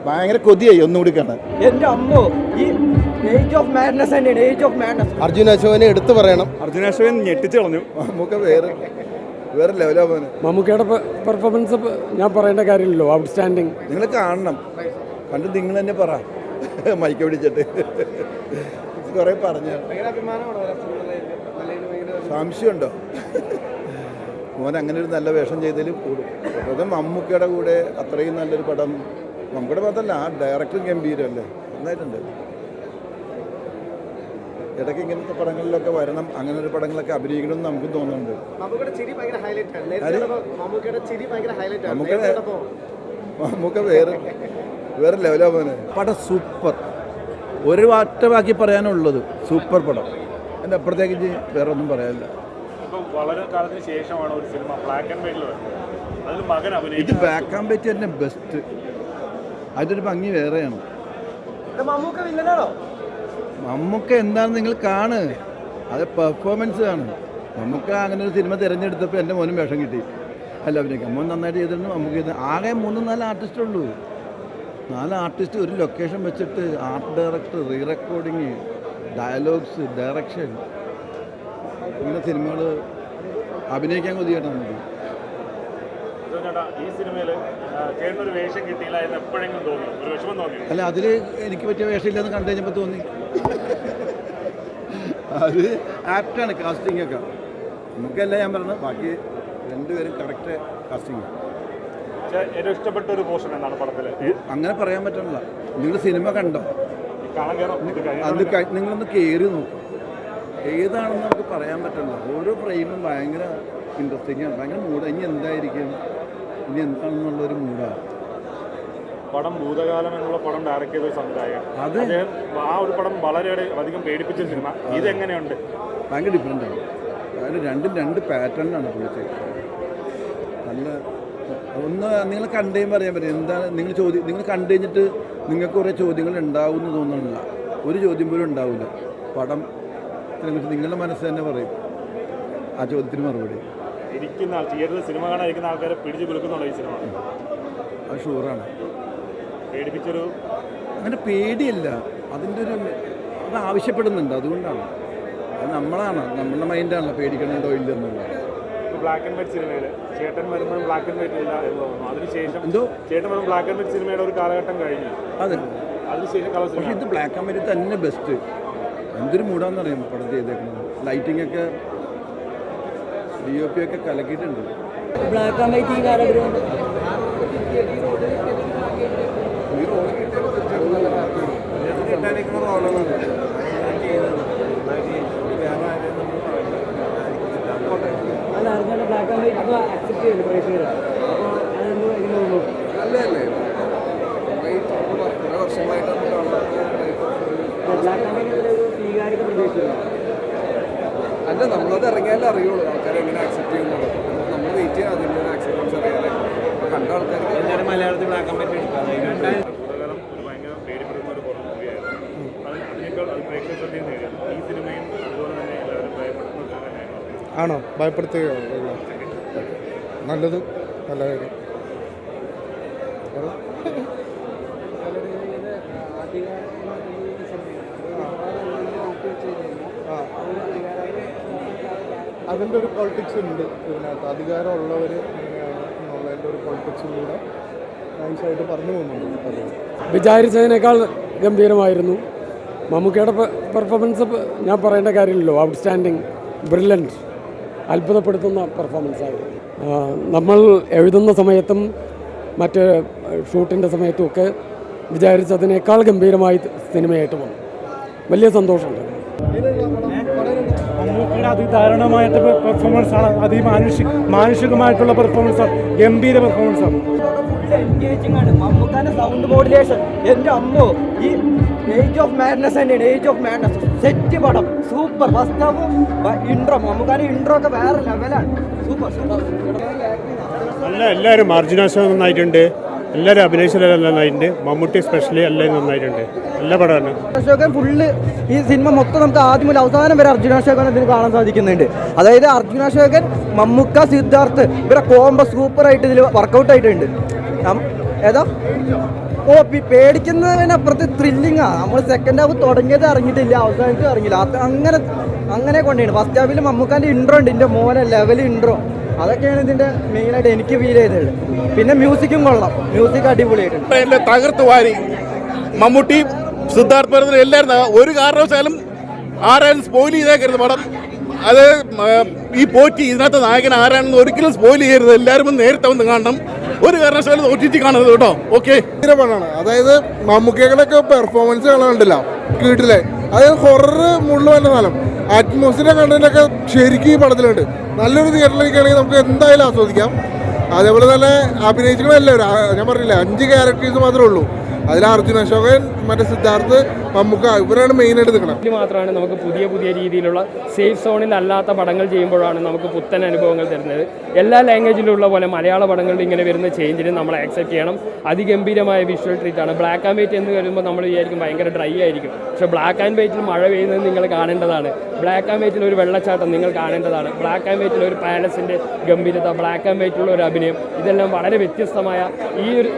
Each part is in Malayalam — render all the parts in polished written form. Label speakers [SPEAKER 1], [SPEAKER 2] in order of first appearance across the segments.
[SPEAKER 1] ഭയങ്കര കൊതിയായി ഒന്നുകൂടി കാണാൻ.
[SPEAKER 2] എന്റെ അമ്മോ, ഈ ഏജ് ഓഫ് മാഡ്നസ് തന്നെയാണ്, ഏജ് ഓഫ് മാഡ്നസ്.
[SPEAKER 1] അർജുൻ അശോകനെ എടുത്തു പറയണം.
[SPEAKER 3] അർജുൻ അശോകൻ ഞെട്ടിച്ചു കളഞ്ഞു.
[SPEAKER 1] നമുക്ക് വേറെ ലെവലാ പോനെ.
[SPEAKER 4] മമ്മൂക്കയുടെ പെർഫോമൻസ് ഞാൻ പറയേണ്ട കാര്യമില്ലല്ലോ, ഔട്ട്സ്റ്റാൻഡിങ്.
[SPEAKER 1] നിങ്ങൾ കാണണം, കണ്ട് നിങ്ങൾ തന്നെ പറ. മൈക്ക് പിടിച്ചിട്ട് കുറെ പറഞ്ഞു. സംശയമുണ്ടോ? മോൻ അങ്ങനെ ഒരു നല്ല വേഷം ചെയ്തതിൽ കൂടും. അത് മമ്മൂക്കയുടെ കൂടെ അത്രയും നല്ലൊരു പടം, മമ്മൂക്കയുടെ മാത്രമല്ല ആ ഡയറക്ടറും ഗംഭീരമല്ലേ, നന്നായിട്ടുണ്ട്. ഇടയ്ക്ക് ഇങ്ങനത്തെ പടങ്ങളിലൊക്കെ വരണം, അങ്ങനെ ഒരു പടങ്ങളൊക്കെ അഭിനയിക്കണമെന്ന് നമുക്ക് തോന്നുന്നുണ്ട്. മമ്മൂക്ക വേറെ ലെവലാ പോനെ. പടം സൂപ്പർ, ഒരു വാറ്റമാക്കി പറയാനുള്ളത് സൂപ്പർ പടം. എൻ്റെ അപ്പുറത്തേക്ക് വേറെ ഒന്നും പറയാനില്ല.
[SPEAKER 3] വളരെ കാലത്തിന് ശേഷമാണ് ഒരു സിനിമ ബ്ലാക്ക് ആൻഡ് വൈറ്റിൽ അതിൽ മകൻ അഭിനയിച്ചു.
[SPEAKER 1] ഇത് ബ്ലാക്ക് ആൻഡ് വൈറ്റ് തന്നെ ബെസ്റ്റ്, അതിൻ്റെ ഭംഗി വേറെയാണ്. മമ്മൂക്ക എന്താണെന്ന് നിങ്ങൾ കാണ്, അത് പെർഫോമൻസ് ആണ്. മമ്മൂക്ക അങ്ങനെ ഒരു സിനിമ തിരഞ്ഞെടുത്തപ്പോൾ എൻ്റെ മോനും വേഷം കിട്ടി. അല്ല അഭിനയിക്കാം, മോൻ നന്നായിട്ട് ചെയ്തിരുന്നു. മമ്മൂക്ക ആകെ 3-4 ആർട്ടിസ്റ്റ് ഉള്ളൂ. 4 ആർട്ടിസ്റ്റ് ഒരു ലൊക്കേഷൻ വെച്ചിട്ട് art director, re recording, dialogues, direction, ഇങ്ങനെ സിനിമകൾ അഭിനയിക്കാൻ കൊതിയായിട്ട് നമുക്ക്.
[SPEAKER 3] ഈ സിനിമയിൽ ചേട്ടനൊരു വേഷം കിട്ടിയില്ല എന്ന് എപ്പോഴെങ്കിലും തോന്നി, ഒരു വിഷമം തോന്നി?
[SPEAKER 1] അല്ല, അതിൽ എനിക്ക് പറ്റിയ വേഷമില്ലെന്ന് കണ്ടു കഴിഞ്ഞപ്പോൾ തോന്നി. അത് ആപ്റ്റാണ് കാസ്റ്റിംഗ് ഒക്കെ. നമുക്കല്ല ഞാൻ പറഞ്ഞത്, ബാക്കി രണ്ടുപേരും കറക്റ്റ് കാസ്റ്റിംഗ്.
[SPEAKER 3] ഏറ്റവും ഇഷ്ടപ്പെട്ട ഒരു പോർഷൻ എന്നാണ് പടത്തിൽ?
[SPEAKER 1] അങ്ങനെ പറയാൻ പറ്റില്ല. നിങ്ങൾ സിനിമ കണ്ടോ? അത് നിങ്ങളൊന്ന് കയറി നോക്കും, ഏതാണെന്ന് നമുക്ക് പറയാൻ പറ്റില്ല. ഓരോ ഫ്രെയിമും ഭയങ്കര ഇൻട്രസ്റ്റിംഗ് ആണ്, ഭയങ്കര മൂഡ്. ഇനി എന്തായിരിക്കും, ഇനി എന്താണെന്നുള്ളൊരു മൂഡാണ്.
[SPEAKER 3] പടം ഭൂതകാലം എന്നുള്ള പടം ഡയറക്റ്റ് ചെയ്ത സംവിധായകൻ, അദ്ദേഹം ആ ഒരു പടം വളരെ അധികം പേടിപ്പിച്ച സിനിമ. ഇതെങ്ങനെയുണ്ട്?
[SPEAKER 1] ഭയങ്കര ഡിഫറെൻ്റ് ആണ്. അതായത് രണ്ടും 2 പാറ്റേണിലാണ് വിളിച്ചത്. നല്ല ഒന്ന് നിങ്ങൾ കണ്ടുകഴിയുമ്പോൾ അറിയാൻ പറ്റും എന്താണ് നിങ്ങൾ കണ്ടു കഴിഞ്ഞിട്ട് നിങ്ങൾക്ക് കുറേ ചോദ്യങ്ങൾ ഉണ്ടാവും എന്ന് തോന്നുന്നില്ല. ഒരു ചോദ്യം പോലും ഉണ്ടാവില്ല. പടം നിങ്ങളുടെ മനസ്സ് തന്നെ പറയും ആ ചോദ്യത്തിന് മറുപടി.
[SPEAKER 3] ഇരിക്കുന്ന തിയേറ്ററിൽ സിനിമ കാണാൻ ഇരിക്കുന്ന ആൾക്കാരെ പിടിച്ച് കുലുക്കുന്നുള്ള ഈ സിനിമ.
[SPEAKER 1] അത് ഷുവറാണ്.
[SPEAKER 3] പേടിപ്പിച്ചൊരു
[SPEAKER 1] അങ്ങനെ പേടിയല്ല, അതിൻ്റെ ഒരു അത് ആവശ്യപ്പെടുന്നുണ്ട്. അതുകൊണ്ടാണ് അത് നമ്മളുടെ മൈൻഡാണല്ലോ പേടിക്കണുണ്ടോ ഇല്ലെന്നുള്ളത്.
[SPEAKER 3] ബ്ലാക്ക് ആൻഡ് വൈറ്റ് സിനിമയിൽ ചേട്ടൻ വരുമ്പോഴും ബ്ലാക്ക് ആൻഡ് വൈറ്റ് ഇല്ല എന്ന് തോന്നുന്നു. അതിനുശേഷം ചേട്ടൻ വരുമ്പോൾ ബ്ലാക്ക് ആൻഡ് വൈറ്റ് സിനിമയുടെ ഒരു കാലഘട്ടം കഴിഞ്ഞു.
[SPEAKER 1] അതെ,
[SPEAKER 3] അതിനുശേഷം കളർ സിനിമ.
[SPEAKER 1] പക്ഷേ ഇത് ബ്ലാക്ക് ആൻഡ് വൈറ്റ് തന്നെ ബെസ്റ്റ്. എന്തൊരു മൂടാന്ന് അറിയാം പടം ചെയ്തേക്കുന്നത്. ലൈറ്റിംഗ് ഒക്കെ DOP ഒക്കെ കലക്കിയിട്ടുണ്ട്.
[SPEAKER 2] ബ്ലാക്ക് ആൻഡ് വൈറ്റ് ഈ കാലഘട്ടം ബ്ലാക്ക് ആൻഡ് വൈറ്റ് അക്സെപ്റ്റ് ചെയ്തു പ്രേക്ഷകർ. അപ്പോൾ
[SPEAKER 5] നല്ലതല്ലേ? കുറേ വർഷങ്ങളായിട്ട്
[SPEAKER 2] ബ്ലാക്ക് ആൻഡ് വൈറ്റ് സ്വീകാര്യത പ്രതീക്ഷിക്കുന്നു.
[SPEAKER 5] അല്ല, നമ്മളത് ഇറങ്ങിയാലേ അറിയുള്ളൂ ആൾക്കാർ എങ്ങനെ ആക്സെപ്റ്റ് ചെയ്യുന്നുള്ളത്. നമ്മൾ വെയിറ്റ് ചെയ്യാൻ അതിൻ്റെ ഒരു ആക്സെപ്റ്റൻസ് അറിയാനേ. കണ്ട ആൾക്കാർ
[SPEAKER 2] മലയാളത്തിൽ ബ്ലാക്ക് ആൻഡ് വൈറ്റ് എടുക്കാം.
[SPEAKER 3] ഭൂതകാലം ഒരു ഭയങ്കര പേടിപ്പെടുന്ന ഒരു പടം മൂവിയായിരുന്നു. അതിനേക്കാൾ അത് പ്രേക്ഷക ശ്രദ്ധയും നേടിയാണ്. ഈ സിനിമയും അതുപോലെ തന്നെ എല്ലാവരും ഭയപ്പെടുന്നത് തന്നെയാണ്.
[SPEAKER 6] ആണോ? ഭയപ്പെടുത്തുകയോ? നല്ലത്, നല്ല കാര്യം. അതിൻ്റെ ഒരു പൊളിറ്റിക്സ് ഉണ്ട് ഇതിനകത്ത്. അധികാരമുള്ളവർ എങ്ങനെയാണ് എന്നുള്ളതിൻ്റെ ഒരു പൊളിറ്റിക്സും കൂടെ നൈസായിട്ട് പറഞ്ഞു പോകുന്നുണ്ട്.
[SPEAKER 4] വിചാരിച്ചതിനേക്കാൾ ഗംഭീരമായിരുന്നു. മമ്മൂക്കയുടെ പെർഫോമൻസ് ഞാൻ പറയേണ്ട കാര്യമില്ലല്ലോ, ഔട്ട്സ്റ്റാൻഡിങ്, ബ്രില്യൻറ്റ്, അത്ഭുതപ്പെടുത്തുന്ന പെർഫോമൻസ് ആയിരുന്നു. നമ്മൾ എഴുതുന്ന സമയത്തും മറ്റ് ഷൂട്ടിൻ്റെ സമയത്തുമൊക്കെ വിചാരിച്ചതിനേക്കാൾ ഗംഭീരമായി സിനിമയായിട്ട് വന്നു. വലിയ സന്തോഷമുണ്ട്.
[SPEAKER 7] മമ്മൂക്കയുടെ അതിദാരുണമായിട്ട് പെർഫോമൻസാണ്, മാനുഷികമായിട്ടുള്ള പെർഫോമൻസാണ്, ഗംഭീര പെർഫോമൻസാണ്.
[SPEAKER 2] മമ്മൂക്കാന്റെ സൗണ്ട് മോഡുലേഷൻ, എൻ്റെ അമ്മോ, ഈ ഏജ് ഓഫ് മാഡ്നസ് തന്നെയാണ്, ഏജ് ഓഫ് മാഡ്നസ്. സെറ്റ് പടം സൂപ്പർ. ഫസ്റ്റ് ഹാഫ് ഇൻട്രോ, മമ്മൂക്കാന്റെ ഇൻട്രോ ഒക്കെ വേറെ ലെവലാണ്. Super super.
[SPEAKER 7] എല്ലാവരും അർജുൻ അശോകൻ നന്നായിട്ടുണ്ട്, എല്ലാവരും അഭിനയിച്ചതെല്ലാം നന്നായിട്ടുണ്ട്. മമ്മൂട്ടി സ്പെഷ്യലി എല്ലാവരും നന്നായിട്ടുണ്ട്. നല്ല പടമാണ്.
[SPEAKER 2] അശോകൻ ഫുള്ള് ഈ സിനിമ മൊത്തം നമുക്ക് ആദ്യം മുതൽ അവസാനം വരെ അർജുൻ അശോകൻ ഇതിന് കാണാൻ സാധിക്കുന്നുണ്ട്. അതായത് അർജുൻ അശോകൻ, മമ്മൂക്ക, സിദ്ധാർത്ഥ് ഇവരെ കോംബോ സൂപ്പറായിട്ട് ഇതിൽ വർക്കൗട്ട് ആയിട്ടുണ്ട്. ഏതാ? പേടിക്കുന്നതിനപ്പുറത്ത് ത്രില്ലിങ്ങാ. നമ്മൾ സെക്കൻഡ് ഹാഫ് തുടങ്ങിയത് ഇറങ്ങിയിട്ടില്ല, അവസാനത്ത് ഇറങ്ങില്ല. അങ്ങനെ കൊണ്ടാണ്. ഫസ്റ്റ് ഹാഫിൽ മമ്മൂക്കാൻ്റെ ഇൻട്രോ ഉണ്ട്, എൻ്റെ മോനെ ലെവൽ ഇൻട്രോ. അതൊക്കെയാണ് ഇതിൻ്റെ മെയിനായിട്ട് എനിക്ക് ഫീൽ ചെയ്തത്. പിന്നെ മ്യൂസിക്കും കൊള്ളാം, മ്യൂസിക് അടിപൊളിയായിട്ടുണ്ട്.
[SPEAKER 8] തകർത്ത് വാരി മമ്മൂട്ടി, സിദ്ധാർത്ഥ് ഭരതൻ എല്ലാവരും ഒരു കാരണവശാലും ആരായാലും സ്പോയിൽ ചെയ്തേക്കരുത് പടം. അത് ഈ പോറ്റി ഇതിനകത്ത് നായകൻ ആരാണെന്ന് ഒരിക്കലും സ്പോയിൽ ചെയ്യരുത്. എല്ലാവരും നേരത്തെ വന്ന് കാണണം. ഒരു കാരണവശാലും OTT കാണരുത് കേട്ടോ. ഓക്കെ,
[SPEAKER 6] പടമാണ്. അതായത് മമ്മൂക്കകളൊക്കെ പെർഫോമൻസ് കാണാണ്ടില്ല വീട്ടിലെ, അതായത് ഹൊറർ മുള്ളു വന്ന സ്ഥലം അറ്റ്മോസ്ഫിയർ കണ്ടതിനൊക്കെ ശരിക്കും ഈ പടത്തിലുണ്ട്. നല്ലൊരു തിയേറ്ററിലേക്കാണെങ്കിൽ നമുക്ക് എന്തായാലും ആസ്വദിക്കാം. അതേപോലെ തന്നെ അഭിനയിച്ചിട്ടുള്ളവരും ഞാൻ പറഞ്ഞില്ല 5 ക്യാരക്ടേഴ്സ് മാത്രമേ ഉള്ളൂ. അതിൽ അർജുൻ അശോകൻ, മറ്റേ സിദ്ധാർത്ഥ്, മമ്മൂക്ക, ഇവരാണ് മെയിനായിട്ട് നിൽക്കണം.
[SPEAKER 4] മാത്രമാണ് നമുക്ക് പുതിയ രീതിയിലുള്ള സേഫ് സോണിൽ അല്ലാത്ത പടങ്ങൾ ചെയ്യുമ്പോഴാണ് നമുക്ക് പുത്തൻ അനുഭവങ്ങൾ തരുന്നത്. എല്ലാ ലാംഗ്വേജിലുള്ള പോലെ മലയാള പടങ്ങളിൽ ഇങ്ങനെ വരുന്ന ചേഞ്ചിന് നമ്മൾ ആക്സെപ്റ്റ് ചെയ്യണം. അതിഗംഭീരമായ വിഷ്വൽ ട്രീറ്റാണ്. ബ്ലാക്ക് ആൻഡ് വൈറ്റ് എന്ന് വരുമ്പോൾ നമ്മൾ വിചാരിക്കും ഭയങ്കര ഡ്രൈ ആയിരിക്കും, പക്ഷേ ബ്ലാക്ക് ആൻഡ് വൈറ്റിൽ മഴ പെയ്യുന്നത് നിങ്ങൾ കാണേണ്ടതാണ്. ബ്ലാക്ക് ആൻഡ് വൈറ്റിൽ ഒരു വെള്ളച്ചാട്ടം നിങ്ങൾ കാണേണ്ടതാണ്. ബ്ലാക്ക് ആൻഡ് വൈറ്റിൽ ഒരു പാലസിൻ്റെ ഗംഭീരത, ബ്ലാക്ക് ആൻഡ് വൈറ്റിലുള്ള ഒരു അഭിനയം, ഇതെല്ലാം വളരെ വ്യത്യസ്തമായ ഈ ഒരു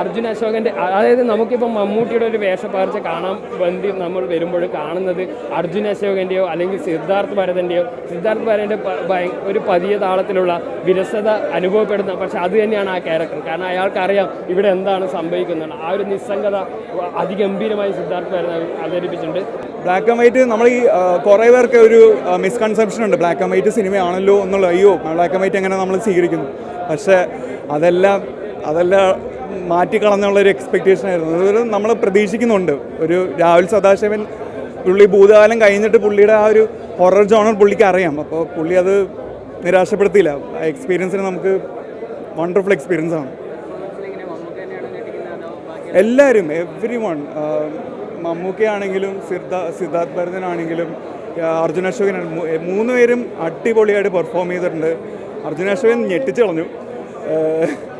[SPEAKER 4] അർജുൻ അശോകൻ്റെ, അതായത് നമുക്കിപ്പോൾ മമ്മൂട്ടിയുടെ ഒരു വേഷപ്പകർച്ച കാണാൻ വേണ്ടി നമ്മൾ വരുമ്പോൾ കാണുന്നത് അർജുൻ അശോകൻ്റെയോ അല്ലെങ്കിൽ സിദ്ധാർത്ഥ് ഭരതൻ്റെയോ, സിദ്ധാർത്ഥ് ഭരതൻ്റെ ഒരു പതിയ താളത്തിലുള്ള വിരസത അനുഭവപ്പെടുന്ന, പക്ഷെ അത് തന്നെയാണ് ആ ക്യാരക്ടർ. കാരണം അയാൾക്കറിയാം ഇവിടെ എന്താണ് സംഭവിക്കുന്നത്. ആ ഒരു നിസ്സംഗത അതിഗംഭീരമായി സിദ്ധാർത്ഥ് ഭരതൻ അവതരിപ്പിച്ചിട്ടുണ്ട്.
[SPEAKER 9] ബ്ലാക്ക് ആൻഡ് വൈറ്റ് നമ്മൾ ഈ കുറേ പേർക്ക് ഒരു മിസ്കൺസെപ്ഷൻ ഉണ്ട്, ബ്ലാക്ക് ആൻഡ് വൈറ്റ് സിനിമയാണല്ലോ എന്നുള്ള. അയ്യോ, ബ്ലാക്ക് ആൻഡ് വൈറ്റ് എങ്ങനെ നമ്മൾ സ്വീകരിക്കുന്നു. പക്ഷേ അതെല്ലാം മാറ്റിക്കളഞ്ഞുള്ളൊരു എക്സ്പെക്റ്റേഷൻ ആയിരുന്നു. അതൊരു നമ്മൾ പ്രതീക്ഷിക്കുന്നുണ്ട്. ഒരു രാഹുൽ സദാശിവൻ പുള്ളി ഭൂതകാലം കഴിഞ്ഞിട്ട് പുള്ളിയുടെ ആ ഒരു ഹൊറർ ജോണർ പുള്ളിക്ക് അറിയാം. അപ്പോൾ പുള്ളി അത് നിരാശപ്പെടുത്തിയില്ല. ആ എക്സ്പീരിയൻസിന് നമുക്ക് വണ്ടർഫുൾ എക്സ്പീരിയൻസ് ആണ്. എല്ലാവരും, എവ്രി വൺ, മമ്മൂക്കയാണെങ്കിലും സിദ്ധാർത്ഥ് ഭരതനാണെങ്കിലും അർജുൻ അശോകനാണ്, 3 പേരും അടിപൊളിയായിട്ട് പെർഫോം ചെയ്തിട്ടുണ്ട്. അർജുൻ അശോകൻ ഞെട്ടിച്ച് കളഞ്ഞു.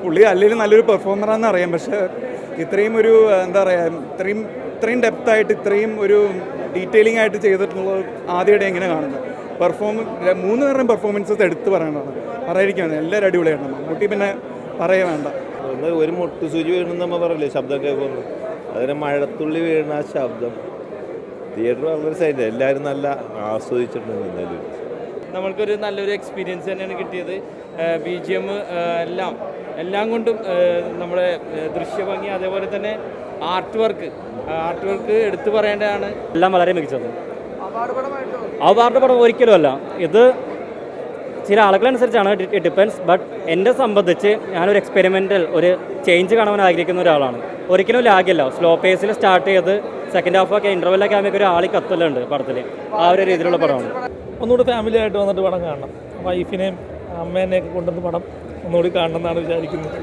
[SPEAKER 9] പുള്ളി അല്ലെങ്കിൽ നല്ലൊരു പെർഫോമറാണെന്ന് അറിയാം, പക്ഷേ ഇത്രയും ഒരു എന്താ പറയുക, ഇത്രയും ഡെപ്തായിട്ട് ഇത്രയും ഒരു ഡീറ്റെയിലിംഗ് ആയിട്ട് ചെയ്തിട്ടുള്ളത് ആദ്യമായിട്ട് എങ്ങനെ കാണുന്നത്. 3 പേരുടെയും പെർഫോമൻസസ് എടുത്ത് പറയേണ്ടതാണ്, പറയാതിരിക്കുകയാണ്. എല്ലാവരും അടിപൊളിയാണ്. മമ്മൂട്ടി പിന്നെ പറയേ വേണ്ട.
[SPEAKER 10] ഒരു മുട്ടുസൂചി വീണെന്ന് നമ്മൾ പറയില്ലേ, ശബ്ദം കേൾക്കുന്നു. അതിന് മഴത്തുള്ളി വീണ ആ ശബ്ദം തിയേറ്റർ വളരെ സൈഡ് എല്ലാവരും നല്ല ആസ്വദിച്ചിട്ടുണ്ട്. എന്തായാലും
[SPEAKER 11] നമ്മൾക്കൊരു നല്ലൊരു എക്സ്പീരിയൻസ് തന്നെയാണ് കിട്ടിയത്. BGM എല്ലാം കൊണ്ടും നമ്മുടെ ദൃശ്യഭംഗി, അതേപോലെ തന്നെ ആർട്ട് വർക്ക് എടുത്തു പറയേണ്ടതാണ്.
[SPEAKER 12] എല്ലാം വളരെ മികച്ചത്. അവാർഡ് പടം ഒരിക്കലും അല്ല. ഇത് ചില ആളുകളനുസരിച്ചാണ്, ഇറ്റ് ഡിപ്പെൻസ്. ബട്ട് എന്നെ സംബന്ധിച്ച് ഞാനൊരു എക്സ്പെരിമെൻ്റൽ ഒരു ചേഞ്ച് കാണാൻ ആഗ്രഹിക്കുന്ന ഒരാളാണ്. ഒരിക്കലും ലാഗില്ല. സ്ലോ പേസിൽ സ്റ്റാർട്ട് ചെയ്ത് സെക്കൻഡ് ഹാഫൊക്കെ ഇൻ്റർവെല്ലൊക്കെ ആകുമ്പോൾ ഒരു ആളി കത്തലുണ്ട് പടത്തിൽ. ആ ഒരു രീതിയിലുള്ള പടമാണ്.
[SPEAKER 11] ഒന്നുകൂടി ഫാമിലി ആയിട്ട് വന്നിട്ട് പടം കാണണം. വൈഫിനെയും അമ്മേനെയൊക്കെ കൊണ്ടുവന്ന് പടം ഒന്നുകൂടി കാണണം എന്നാണ് വിചാരിക്കുന്നത്.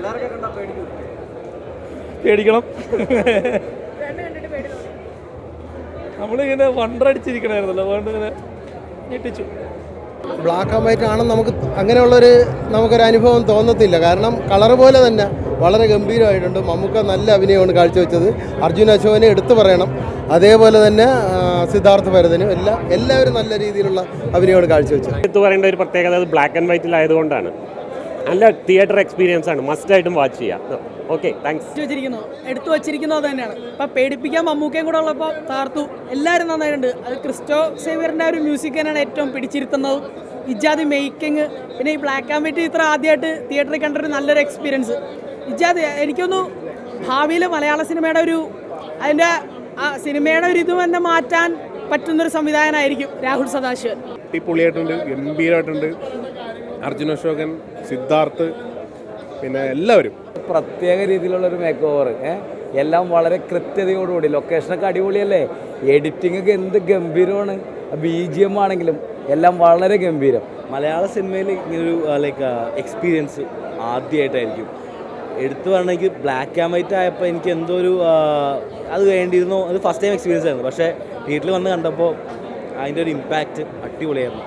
[SPEAKER 11] പേടിക്കണം. നമ്മളിങ്ങനെ വണ്ടടിച്ചിരിക്കണമായിരുന്നല്ലോ, അതുകൊണ്ട് ഇങ്ങനെ ഞെട്ടിച്ചു.
[SPEAKER 6] ബ്ലാക്ക് ആൻഡ് വൈറ്റ് ആണെന്ന് നമുക്കൊരു അനുഭവം തോന്നത്തില്ല. കാരണം കളർ പോലെ തന്നെ വളരെ ഗംഭീരമായിട്ടുണ്ട്. മമ്മൂക്ക നല്ല അഭിനയമാണ് കാഴ്ചവെച്ചത്. അർജുൻ അശോകനെ എടുത്തു പറയണം. അതേപോലെ തന്നെ സിദ്ധാർത്ഥ് ഭരതനും എല്ലാവരും നല്ല രീതിയിലുള്ള അഭിനയമാണ് കാഴ്ചവെച്ചത്.
[SPEAKER 7] എടുത്തു പറയേണ്ട ഒരു പ്രത്യേകത അത് ബ്ലാക്ക് ആൻഡ് വൈറ്റിലായതുകൊണ്ടാണ്. നല്ല തിയേറ്റർ എക്സ്പീരിയൻസ് ആണ്, മസ്റ്റായിട്ടും വാച്ച് ചെയ്യാം. Okay, thanks.
[SPEAKER 13] എടുത്തു വച്ചിരിക്കുന്നത് അത് തന്നെയാണ്. ഇപ്പം പേടിപ്പിക്കാൻ മമ്മൂക്കയും കൂടെ ഉള്ളപ്പോൾ താർത്തു എല്ലാവരും നന്നായിട്ടുണ്ട്. അത് ക്രിസ്റ്റോ സേവിയറിൻ്റെ ഒരു മ്യൂസിക് തന്നെയാണ് ഏറ്റവും പിടിച്ചിരുത്തുന്നത്. ഇജാദ് മേക്കിങ്, പിന്നെ ഈ ബ്ലാക്ക് ആൻഡ് വൈറ്റ് ഇത്ര ആദ്യമായിട്ട് തിയേറ്ററിൽ കണ്ടൊരു നല്ലൊരു എക്സ്പീരിയൻസ്. ഇജാദ് എനിക്കൊന്ന് ഭാവിയിൽ മലയാള സിനിമയുടെ അതിൻ്റെ ആ സിനിമയുടെ ഒരു ഇത് തന്നെ മാറ്റാൻ പറ്റുന്നൊരു സംവിധായകനായിരിക്കും രാഹുൽ സദാശിവൻ.
[SPEAKER 8] അടിപൊളിയായിട്ടുണ്ട്, ഗംഭീരമായിട്ടുണ്ട്. അർജുൻ അശോകൻ, സിദ്ധാർത്ഥ്, പിന്നെ എല്ലാവരും
[SPEAKER 2] പ്രത്യേക രീതിയിലുള്ളൊരു മേക്ക് ഓവർ. എല്ലാം വളരെ കൃത്യതയോടുകൂടി. ലൊക്കേഷനൊക്കെ അടിപൊളിയല്ലേ, എഡിറ്റിംഗ് ഒക്കെ എന്ത് ഗംഭീരമാണ്. BGM ആണെങ്കിലും എല്ലാം വളരെ ഗംഭീരം.
[SPEAKER 10] മലയാള സിനിമയിൽ ഇങ്ങനൊരു എക്സ്പീരിയൻസ് ആദ്യമായിട്ടായിരിക്കും. എടുത്തു പറഞ്ഞെങ്കിൽ ബ്ലാക്ക് ആൻഡ് വൈറ്റ് ആയപ്പോൾ എനിക്ക് എന്തോ ഒരു അത് വേണ്ടിയിരുന്നു. അത് ഫസ്റ്റ് ടൈം എക്സ്പീരിയൻസ് ആയിരുന്നു. പക്ഷേ തിയേറ്ററിൽ വന്ന് കണ്ടപ്പോൾ അതിൻ്റെ ഒരു ഇമ്പാക്റ്റ് അടിപൊളിയായിരുന്നു.